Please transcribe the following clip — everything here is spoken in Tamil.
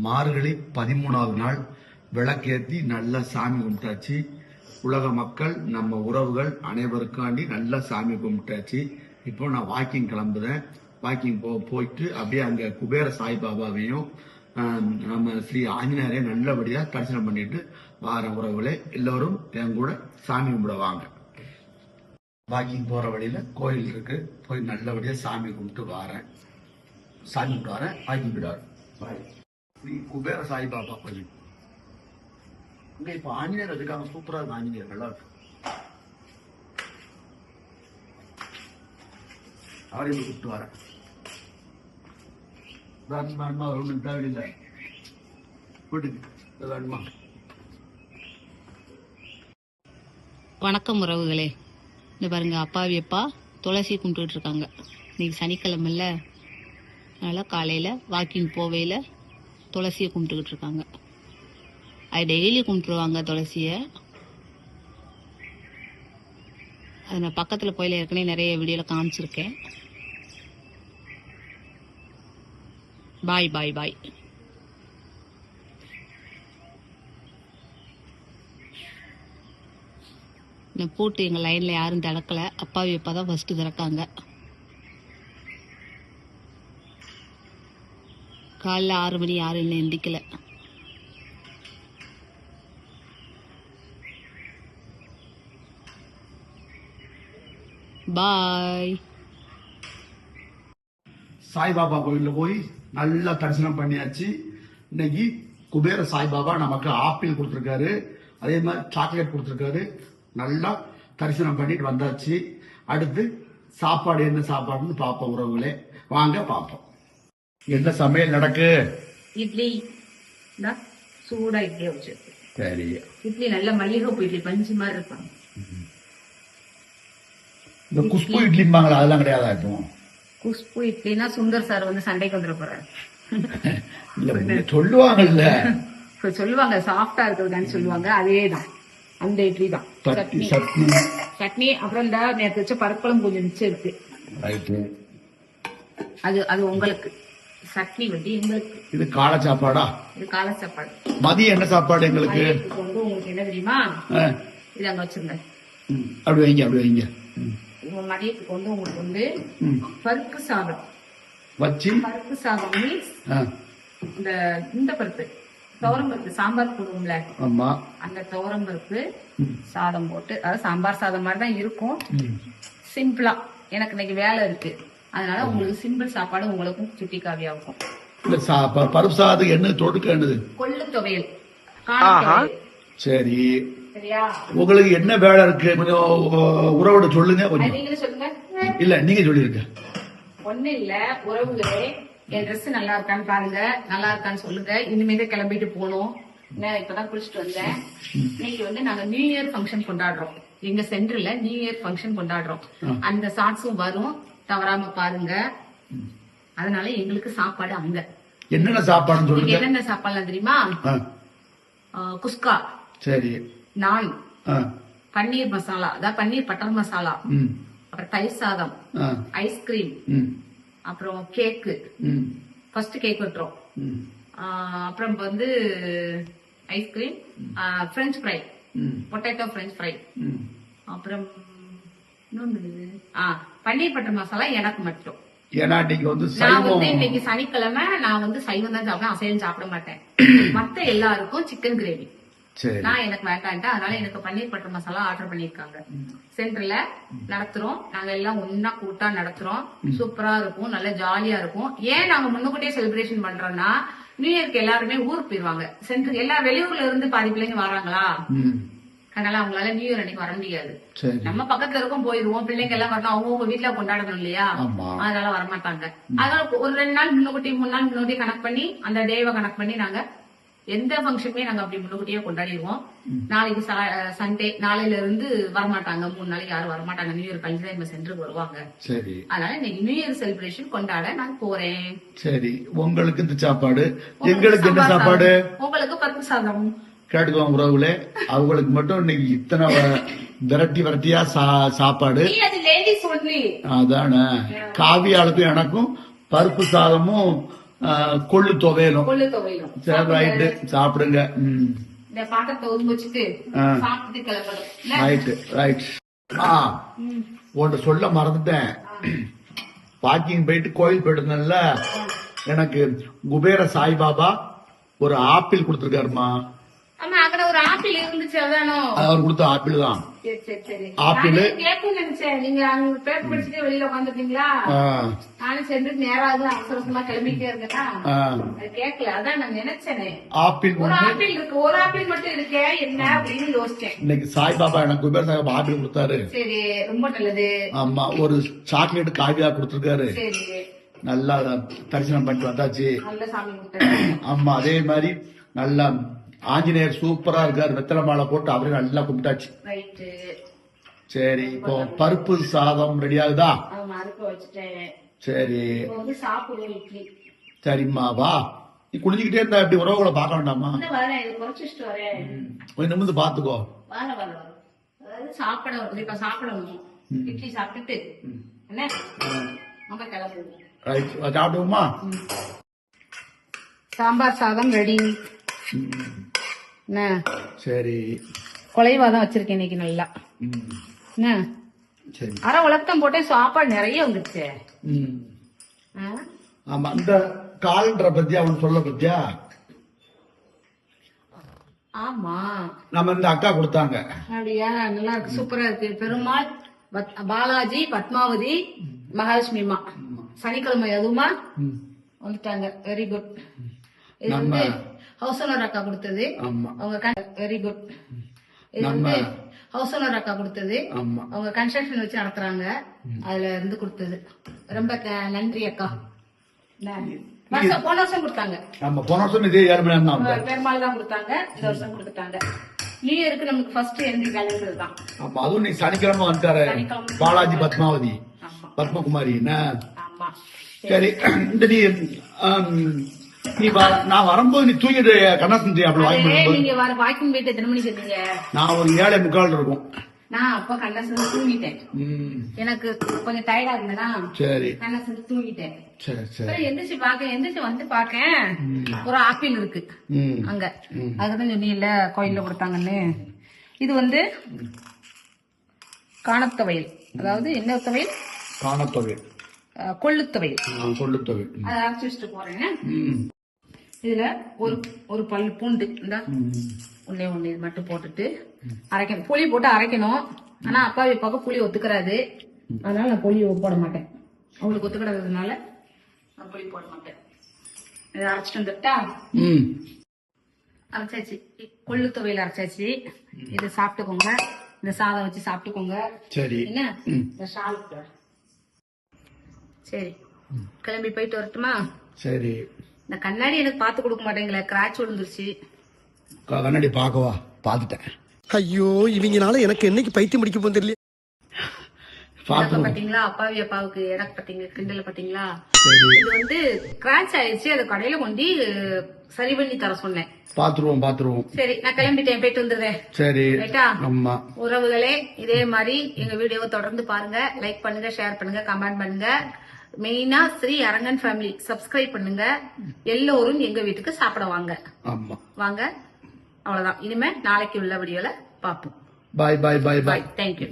மார்கழி 13வது நாள் விளக்கேற்றி நல்லா சாமி கும்பிட்டாச்சு. உலக மக்கள் நம்ம உறவுகள் அனைவருக்காண்டி நல்லா சாமி கும்பிட்டாச்சு. இப்போ நான் வாக்கிங் கிளம்புறேன். வாக்கிங் போயிட்டு அப்படியே அங்க குபேர சாய்பாபாவையும் நம்ம ஸ்ரீ ஆஞ்சநேயரையும் நல்லபடியா தரிசனம் பண்ணிட்டு வார உறவுகளே எல்லோரும் என் கூட சாமி கும்பிட வாங்க. வாக்கிங் போற வழியில கோயில் இருக்கு, போய் நல்லபடியா சாமி கும்பிட்டு வாரேன். சாமி கும்பிட்டு வரேன். வாக்கிங் போயிடுவார். ஸ்ரீ குபேர சாய்பாபா கோயில் இங்க இப்ப ஆஞ்சநேயர் இருக்காங்க. சூப்பரா இருக்கு ஆஞ்சநேயர், நல்லா இருக்கு. அவரையும் கூப்பிட்டு வரேன். ஒன்றும் தேவையில்லை, வீட்டுக்கு வேணுமா? வணக்கம் உறவுகளே. இந்த பாருங்க, அப்பாவி அப்பா துளசி கும்பிட்டு இருக்காங்க. இன்னைக்கு சனிக்கிழமைல, அதனால காலையில வாக்கிங் போவையில துளசியை கும்பிட்டுக்கிட்டு இருக்காங்க. அது டெய்லி கும்பிட்டுருவாங்க துளசியை. அது நான் பக்கத்தில் போயில ஏற்கனவே நிறைய வீடியோல காமிச்சிருக்கேன். பாய் பாய் பாய். போட்டு எங்கள் லைனில் யாரும் திறக்கலை. அப்பாவி அப்பா தான் ஃபஸ்ட்டு திறக்காங்க. காலைல 6 மணி யாரும் இன்னும் எந்திக்கல. பாய். சாய்பாபா கோயில்ல போய் நல்லா தரிசனம் பண்ணியாச்சு. இன்னைக்கு குபேர சாய்பாபா நமக்கு ஆப்பிள் கொடுத்துருக்காரு, அதே மாதிரி சாக்லேட் கொடுத்துருக்காரு. நல்லா தரிசனம் பண்ணிட்டு வந்தாச்சு. அடுத்து சாப்பாடு என்ன சாப்பாடுன்னு பார்ப்போம் உறவுகளே, வாங்க பார்ப்போம். என்ன சமையல் நடக்கு? இட்லி சூடா இட்லி வச்சிருக்கு. சரி, இட்லி நல்ல மல்லிகைப்பூ இட்லி பஞ்சு மாதிரி இருப்பாங்க. இந்த குஷ்பு இட்லிம்பாங்களா, அதெல்லாம் கிடையாதா? இப்போ குஷ்பு இட்லினா சுந்தர் சார் வந்து சண்டைக்கு வந்துட போறாரு. இல்ல சொல்லுவாங்கல்ல, சொல்லுவாங்க சாஃப்டா இருக்கிறதுன்னு சொல்லுவாங்க. அதேதான், அந்த இட்லி தான். சட்னி சட்னி அப்புறம் இந்த நேற்று வச்ச பருப்பளம் கொஞ்சம் மிச்சம் இருக்கு. அது அது உங்களுக்கு சட்னி வட்டி, எங்களுக்கு இது காலை சாப்பாடா? இது காலை சாப்பாடு. மதியம் என்ன சாப்பாடு எங்களுக்கு? வந்து உங்களுக்கு என்ன தெரியுமா, இது அங்க வச்சிருங்க. அப்படி வைங்க, அப்படி வைங்க. மதியத்துக்கு வந்து உங்களுக்கு வந்து பருப்பு சாதம் வச்சு, பருப்பு சாதம் மீன்ஸ் இந்த பருப்பு துவரம் பருப்பு சாம்பார் போடுவோம்ல, அந்த துவரம் பருப்பு சாதம் போட்டு, அதாவது சாம்பார் சாதம் மாதிரி தான் இருக்கும். சிம்பிளா எனக்கு இன்னைக்கு வேலை இருக்கு, அதனால உங்களுக்கு சிம்பிள் சாப்பாடு உங்களுக்கும் சுட்டி காவியாகும். பருப்பு சாதத்துக்கு என்ன தொடுக்க? என்னது? கொள்ளு துவையல். சரி, சரியா? உங்களுக்கு என்ன வேலை இருக்கு? கொஞ்சம் உறவோட சொல்லுங்க. நீங்க சொல்லுங்க. இல்ல நீங்க சொல்லிருக்க. ஒண்ணு இல்ல உறவுகளே, என் ட்ரெஸ் நல்லா இருக்கான்னு பாருங்க, நல்லா இருக்கான்னு சொல்லுங்க. இனிமேதான் கிளம்பிட்டு போகணும். இப்பதான் குளிச்சுட்டு வந்தேன். இன்னைக்கு வந்து நாங்க நியூ இயர் ஃபங்க்ஷன் கொண்டாடுறோம். எங்க சென்டர்ல நியூ இயர் ஃபங்க்ஷன் கொண்டாடுறோம். அந்த ஷார்ட்ஸும் வரும், தவறாம பாருங்க. அதனால எங்களுக்கு சாப்பாடு அங்க என்னென்ன சாப்பாடு சொல்லுங்க. என்னென்ன சாப்பாடுலாம் தெரியுமா? குஸ்கா, சரி, நான், பன்னீர் மசாலா, அதாவது பன்னீர் பட்டர் மசாலா, அப்புறம் தயிர் சாதம், ஐஸ்கிரீம், அப்புறம் கேக்கு. First cake வெட்டுறோம். அப்புறம் வந்து ice cream, French fry, potato French fry, அப்புறம் இன்னொன்னு பன்னீர் பட்டர் மசாலா எனக்கு மட்டும். ஏன்னா நீங்க வந்து நான் வந்து இன்னைக்கு சனிக்கிழமை, நான் வந்து சைவம் தான் சாப்பிடுவேன், அசைவம் சாப்பிட மாட்டேன். மத்த எல்லாருக்கும் சிக்கன் கிரேவி. நான் எனக்கு வேண்டான்ட்டேன், அதனால எனக்கு பன்னீர் பட்டர் மசாலா ஆர்டர் பண்ணிருக்காங்க. சென்டர்ல நடத்துறோம், நாங்க எல்லாம் ஒன்னா கூட்டா நடத்துறோம். சூப்பரா இருக்கும், நல்ல ஜாலியா இருக்கும். ஏன் நாங்க முன்னுக்கூட்டியே செலிப்ரேஷன் பண்றோம்னா, நியூ இயர்க்கு எல்லாருமே ஊருக்கு போயிருவாங்க. சென்டருக்கு எல்லா வெளியூர்ல இருந்து பாதி பிள்ளைங்க வராங்களா, அதனால அவங்களால நியூ இயர் அன்னைக்கு வர முடியாது. நம்ம பக்கத்துல இருக்கும் போயிருவோம், பிள்ளைங்க எல்லாம் வரணும், அவங்க வீட்டுல கொண்டாடணும் இல்லையா, அதனால வரமாட்டாங்க. அதனால ஒரு 2 நாள் முன்னுக்கூட்டி 3 நாள் முன்னுக்கூட்டி கனெக்ட் பண்ணி, அந்த டேவை கனெக்ட் பண்ணி நாங்க எந்த ஃபங்க்ஷனுமே நாங்க அப்படி முன்னுக்கூட்டியே கொண்டாடிடுவோம். நாளைக்கு சண்டே, நாளையில இருந்து வரமாட்டாங்க, 3 நாளைக்கு யாரும் வரமாட்டாங்க. நியூ இயர் கழிச்சு நம்ம சென்டருக்கு வருவாங்க. சரி, அதனால இன்னைக்கு நியூ இயர் செலிப்ரேஷன் கொண்டாட நான் போறேன். சரி, உங்களுக்கு இந்த சாப்பாடு, எங்களுக்கு என்ன சாப்பாடு? உங்களுக்கு பருப்பு சாதம். கேட்டுக்கோங்க உறவுகளே, அவங்களுக்கு மட்டும் இன்னைக்கு இத்தனை வெரைட்டியா சாப்பாடு. அதான காவியாளுக்கும் எனக்கும் பருப்பு சாதமும் கொள்ளு துவையலும். கொள்ளு துவையலும். சரி ரைட்டு, சாப்பிடுங்க. இந்த பாத்திரத்தை ஒதுங்க வச்சுட்டு சாப்பிட்டு கிளம்பணும். Right right. உன்கிட்ட சொல்ல மறந்துட்டேன். வாக்கிங் போயிட்டு கோயில் போயிட்டு இருந்தேன்ல, எனக்கு குபேர சாய்பாபா ஒரு ஆப்பிள் கொடுத்துருக்காருமா. ஆமா, அక్కడ ஒரு ஆப்பிள் இருந்துச்சு, அதானோ? அவர் கொடுத்த ஆப்பிள் தான். சரி ஆப்பிள் கேட்கும் நினைச்சேன். நீங்க அங்க பேப்பர் படிச்சுட்டு வெளியில உட்காந்துட்டீங்களா? நானும் சென்று நேராக அவசரமா கிளம்பிட்டே இருக்கேன்னா அது கேட்கல, அதான் நான் நினைச்சேனே. ஆப்பிள் ஒரு ஆப்பிள் இருக்கு, ஒரு ஆப்பிள் மட்டும் இருக்கே என்ன அப்படின்னு யோசிச்சேன். இன்னைக்கு சாய்பாபா எனக்கு குபேர சாய்பாபா ஆப்பிள் கொடுத்தாரு. சரி, ரொம்ப நல்லது. ஆமா, ஒரு சாக்லேட் காவியா கொடுத்துருக்காரு. சரி, நல்லா தரிசனம் பண்ணிட்டு வந்தாச்சு. நல்ல சாமி கும்பிட்டேன். ஆமா, அதே மாதிரி நல்லா ஆஞ்சநேயர் சூப்பரா இருக்காரு, வெத்தலை மாலை போட்டு அவரே நல்லா கும்பிட்டாச்சு. ரைட்டு. சரி, இப்போ பருப்பு சாதம் ரெடி ஆகுதா? அறுப்பு வச்சுட்டேன். சரி, சாப்பிடுவோம் இட்லி. சரிம்மா, வா. நீ குளிச்சுக்கிட்டே இருந்தா எப்படி உறவுகளை பார்க்க வேண்டாமா? வரேன், இது குறைச்சிட்டு வரேன். கொஞ்சம் நிமிந்து பாத்துக்கோ. அதாவது சாப்பிடணும். இட்லி சாப்பிட்டுட்டு என்ன நம்ம கிளம்புவோம். ரைட், சாப்பிடுவோமா? சாம்பார் சாதம் ரெடி. என்ன? சரி, குலைவாதான் வச்சிருக்கேன் இன்னைக்கு நல்லா. என்ன? சரி, அரை உலகத்தம் போட்டேன், சாப்பாடு நிறைய வந்துச்சு. ஆமா, இந்த கால்ன்ற பத்தி அவன் சொல்ல பத்தியா? ஆமா, நம்ம இந்த அக்கா கொடுத்தாங்க. அப்படியா? நல்லா இருக்கு, சூப்பரா இருக்கு. பெருமாள், பாலாஜி, பத்மாவதி, மகாலட்சுமிமா சனிக்கிழமை அதுவுமா வந்துட்டாங்க. Very good. இது வந்து ஹவுஸ் ஓனர் அக்கா கொடுத்தது. அவங்க வெரி குட். இது வந்து ஹவுஸ் ஓனர் அக்கா கொடுத்தது. அவங்க கன்ஸ்ட்ரக்ஷன் வச்சு நடத்துறாங்க, அதுல இருந்து கொடுத்தது. ரொம்ப நன்றி அக்கா. போன வருஷம் கொடுத்தாங்க. போன வருஷம் இதே பெருமாள் தான் கொடுத்தாங்க, இந்த வருஷம் கொடுத்துட்டாங்க. நியூ இயருக்கு நமக்கு ஃபர்ஸ்ட் எந்த கேலண்டர் தான். அதுவும் நீ சனிக்கிழமை வந்துட்டாரு. பாலாஜி, பத்மாவதி, பத்மகுமாரி. ஆமா, சரி. இந்த நீ நான் வரும்போது நீ தூங்கிட்டு கண்ணாசன் நீங்க வாக்கிங் போயிட்டு எத்தனை மணிக்கு இருந்தீங்க? நான் ஒரு 7:45 இருக்கும். நான் அப்ப கண்ணாசன் தூங்கிட்டேன். எனக்கு கொஞ்சம் டயர்டா இருந்தேனா, சரி கண்ணாசன் தூங்கிட்டேன். சரி, எந்திரிச்சு வந்து பாக்க ஒரு ஆப்பிள் இருக்கு அங்க. அதுதான் சொன்னீங்கல்ல கோயில்ல கொடுத்தாங்கன்னு. இது வந்து காணத்துவையல், அதாவது என்ன துவையல்? காணத்துவையல், கொள்ளுத்துவையல். அதை அரைச்சு வச்சுட்டு போறேன். இதுல ஒரு பல் பூண்டு இந்த ஒன்னே இது மட்டும் போட்டுட்டு அரைக்கணும். புளி போட்டு அரைக்கணும். ஆனா அப்பாவுக்கு புளி ஒத்துக்கிறாது, அதனால நான் புளி போட மாட்டேன். அவங்களுக்கு ஒத்துக்கிறதுனால நான் புளி போட மாட்டேன். இதை அரைச்சிட்டு வந்துட்டா அரைச்சாச்சு. கொள்ளு துவையில அரைச்சாச்சு. இதை சாப்பிட்டுக்கோங்க, இந்த சாதம் வச்சு சாப்பிட்டுக்கோங்க. சரி, என்ன இந்த ஷால். சரி, கிளம்பி போயிட்டு வரட்டுமா? சரி. இந்த கண்ணாடி எனக்கு பாத்து கொடுக்க மாட்டேங்கல, கிராச் விழுந்துருச்சு. கண்ணாடி பாக்கவா? பாத்துட்டேன். ஐயோ, இவங்கனால எனக்கு என்னைக்கு பைத்தியம் முடிக்க போகுது தெரியல. பாத்தீங்களா அப்பாவுக்கு இடம் பாத்தீங்க, கிண்டல பாத்தீங்களா? இது வந்து கிராச் ஆயிடுச்சு, அது கடையில கொண்டு சரி பண்ணி தர சொன்னேன். பாத்துருவோம். சரி, நான் கிளம்பிட்டேன், போயிட்டு வந்துடுறேன். சரி, உறவுகளே, இதே மாதிரி எங்க வீடியோவை தொடர்ந்து பாருங்க. லைக் பண்ணுங்க, ஷேர் பண்ணுங்க, கமெண்ட் பண்ணுங்க. மெயினா ஸ்ரீ அரங்கன் ஃபேமிலி சப்ஸ்கிரைப் பண்ணுங்க. எல்லோரும் எங்க வீட்டுக்கு சாப்பிட வாங்க. வாங்க. அவ்வளவுதான். இனிமே நாளைக்கு உள்ள வீடியோல பாப்போம். பாய். தேங்க்யூ.